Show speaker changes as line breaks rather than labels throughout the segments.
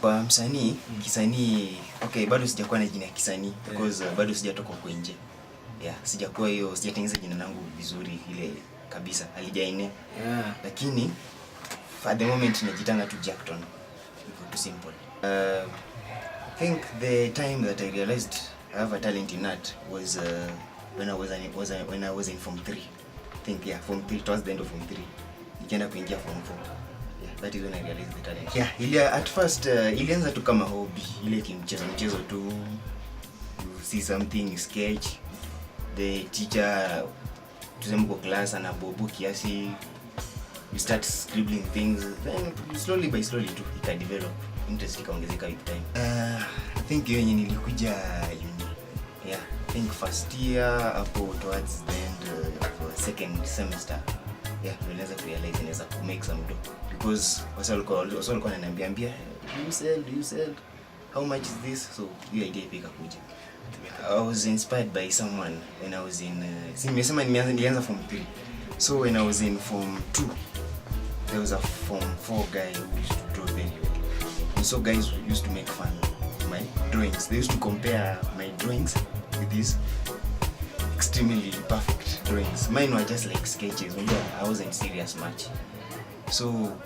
Kwa msanii, kisanii, okay, bado sijakuwa na jina kisanii because bado sijatoka huko nje. Yeah, sijakuwa hiyo, sijatengeneza jina langu vizuri ile kabisa, halijaenea. Lakini at the moment najitanga tu Jackton. Iko too simple. I think the time that I realized I have a talent in art was when I was in Form 3. I think Form 3, towards the end of Form 3. Nikienda kuingia Form 4. That is when I realized the talent. Ile at first ilianza tu kama hobby, ile kimchezo tu. You see something, you sketch. The teacher tuseme kwa class ana bobu kiasi, you start scribbling things, then slowly by slowly tu ika develop, interest ikaongezeka with time. I think yenye nilikuja uni. I think first year hapo towards the end of second semester. Nilianza kurealize naweza ku make some dough because wasa walikuwa wananiambia do you sell, how much is this, so hiyo idea ikakuja. I was inspired by someone when I was in nilianza Form 3. So when I was in Form 2 there was a Form 4 guy who used to draw very well. And so guys used to make fun of my drawings. They used to compare my drawings with these extremely perfect drawings. Mine were just like sketches. I wasn't serious much. So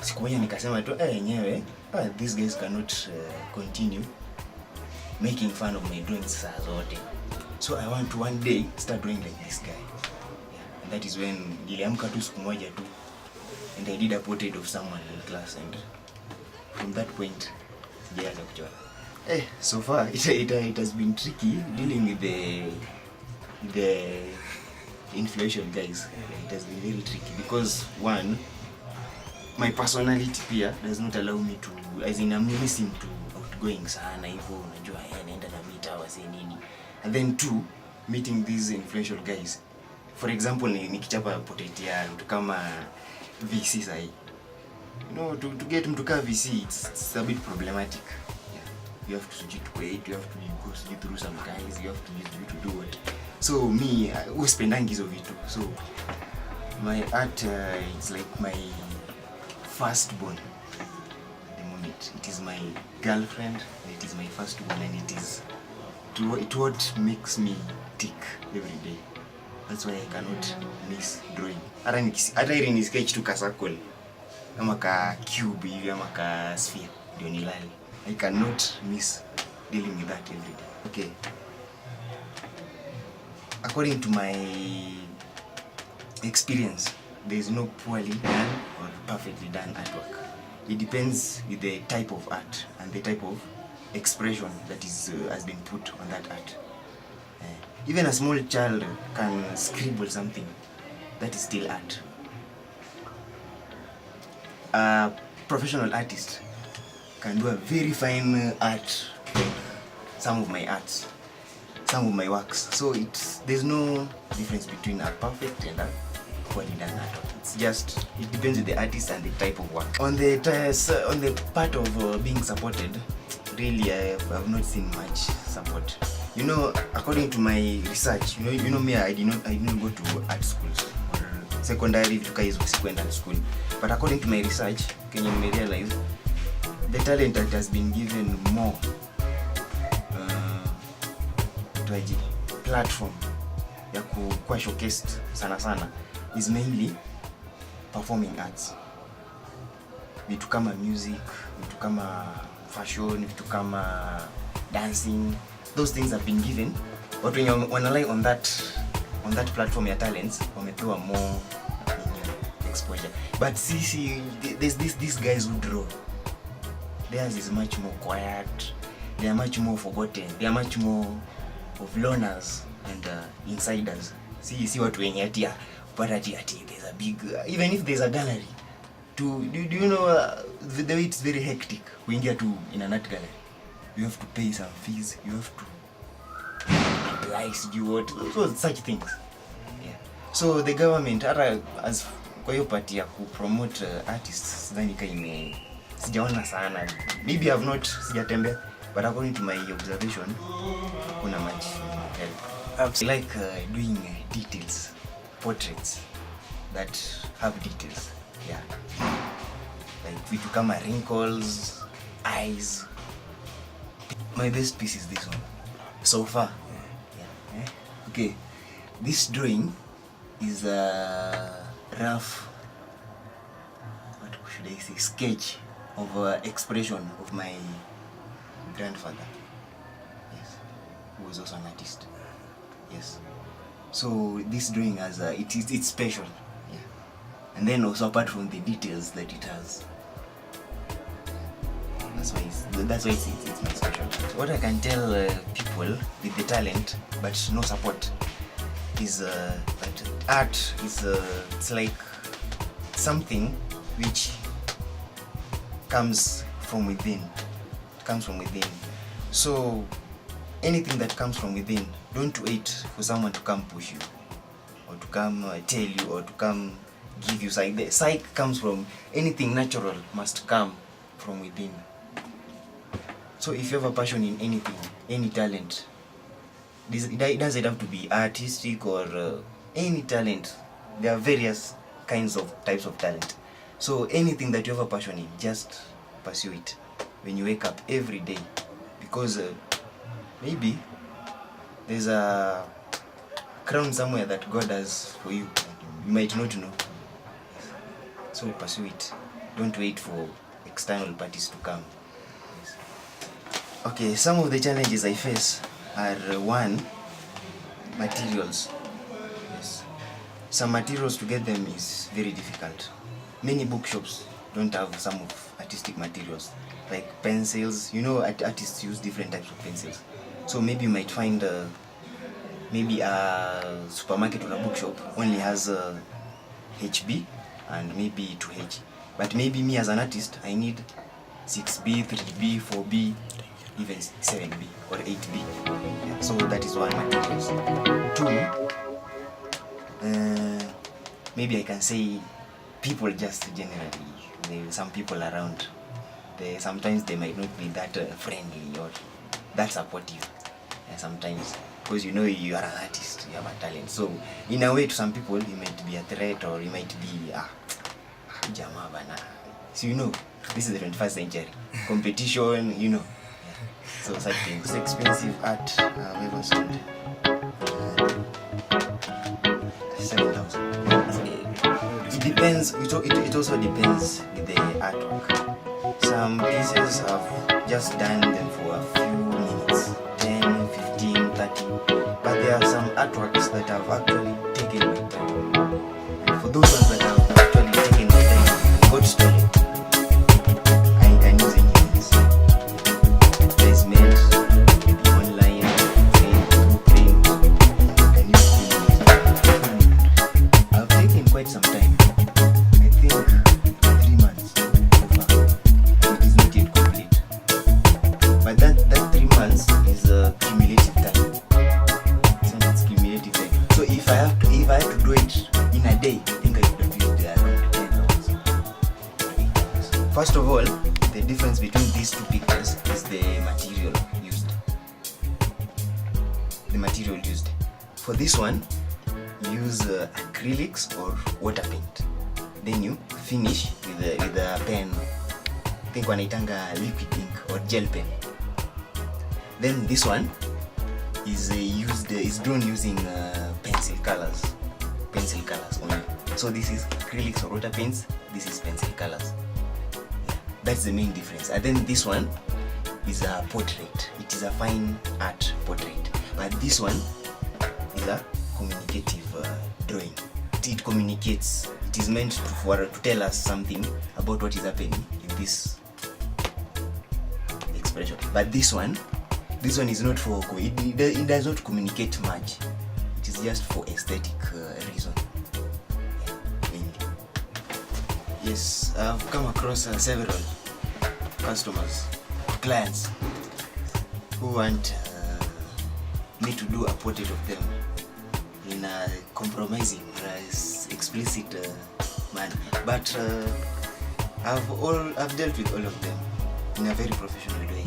siku moja nikasema tu yenyewe these guys cannot continue making fun of my drawings saa zote. So I want to one day start drawing like this guy. And that is when niliamka tu siku moja tu and I did a portrait of someone in class, and from that point sijaanza kuchora. So far it has been tricky dealing with the influential guys. It has been very tricky because one, my personality pia does not allow me to, as in I'm missing to outgoing sana hivyo, unajua naenda na meet wase nini. And then two, meeting these influential guys. For example, nikichapa portrait ya mtu kama VC sahi. To get mtu kama VC it's a bit problematic. You have to wait, you have to go through some guys, you have to do what. So me, uspendangi hizo vitu. So my art it's like my firstborn at the moment. It is my girlfriend, it is my firstborn, and it what makes me tick every day. That's why I cannot miss drawing. Hata ili ni sketch tu ka circle ama ka cube hivi ama ka sphere ndio nilali. I cannot miss dealing with that every day. Okay. According to my experience, there is no poorly done or perfectly done artwork. It depends with the type of art and the type of expression that has been put on that art. Even a small child can scribble something. That is still art. A professional artist can do a very fine art, like some of my arts, some of my works. So there's no difference between a perfect and a poorly done art. It's just, it depends on the artist and the type of work. On the part of being supported, really I have not seen much support. According to my research, you know me, I did not go to art schools or secondary secondary school. But according to my research, Kenyan may realize the talent that has been given more platform ya kuwa showcased sana is mainly performing arts. Vitu kama music, vitu kama fashion, vitu kama dancing, those things have been given. But when you rely on that platform ya talents, wamepewa more exposure. But see, there's these guys who draw. Theirs is much more quiet. They are much more forgotten. They are much more of loners and insiders. See what we here, but there's a big, even if there's a gallery, do you know the way it's very hectic when you to in an art gallery? You have to pay some fees. You have to apply, so such things. So the government, as kwa hiyo part ya promote artists, sidhani kama sijaona sana. Maybe I have not sijatembea, but according to my observation, kuna much help. I like doing details, portraits that have details. Like vitu kama wrinkles, eyes. My best piece is this one so far. Yeah. Okay, this drawing is a rough, what should I say, sketch of expression of my grandfather. Yes, who was also an artist. Yes. So this drawing has it's special. Yeah. And then also apart from the details that it has. That's why it's my special. What I can tell people with the talent but no support is that art is it's like something which comes from within. It comes from within. So anything that comes from within, don't wait for someone to come push you or to come tell you or to come give you sight. The sight comes from anything natural, must come from within. So if you have a passion in anything, any talent, it doesn't have to be artistic or any talent. There are various types of talent. So anything that you have a passion in, just pursue it when you wake up every day, because maybe there's a crown somewhere that God has for you. You might not know. So pursue it. Don't wait for external parties to come. Yes. Okay, some of the challenges I face are one, materials. Yes. Some materials, to get them is very difficult. Many bookshops don't have some of artistic materials, like pencils. You know, artists use different types of pencils. So maybe you might find maybe a supermarket or a bookshop only has HB and maybe 2H. But maybe me as an artist, I need 6B, 3B, 4B, even 7B or 8B. Yeah, so that is one materials. Two, maybe I can say people just generally, some people around, sometimes they might not be that friendly or that supportive. Sometimes, because you know you are an artist, you have a talent. So in a way, to some people, you might be a threat or you might be jama bana. So you know, this is the 21st century. Competition, you know. Yeah. So such things. It's expensive art I've ever sold. 7,000. It depends. It also depends with the artwork. Some pieces have just done them for a few minutes, 10, 15, 30. But there are some artworks that have actually taken my time. And for those ones that have actually taken my time, got stolen, I can use any means. Placement, maybe online, print, I can use any means. I've taken quite some time. I think 3 months so far. It is not yet complete. But that 3 months is a cumulative time. So it's cumulative time. So if I had to do it in a day, I think I would have used around 10 hours. 8 hours. First of all, the difference between these two pictures is the material used. The material used. For this one, use acrylics or water paint. Then you finish with a pen. I think wanaitanga liquid ink or gel pen. Then this one is drawn using pencil colors only. So this is acrylics or water paints. This is pencil colors. Yeah, that's the main difference. And then this one is a portrait. It is a fine art portrait. But this one is a communicative drawing. It communicates. It is meant to tell us something about what is happening in this expression. But this one is not for it does not communicate much. It is just for aesthetic reason. Yeah, mainly. Yes, I've come across several customers, clients who want me to do a portrait of them in a compromising, explicit manner. But I've dealt with all of them in a very professional way.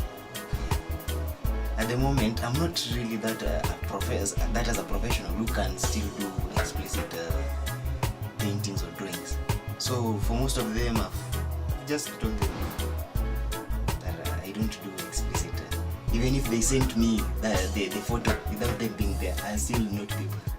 At the moment, I'm not really that as a professional who can still do explicit paintings or drawings. So for most of them, I've just told them that don't do explicit. Even if they sent me the photo without them being there, I'll still not be able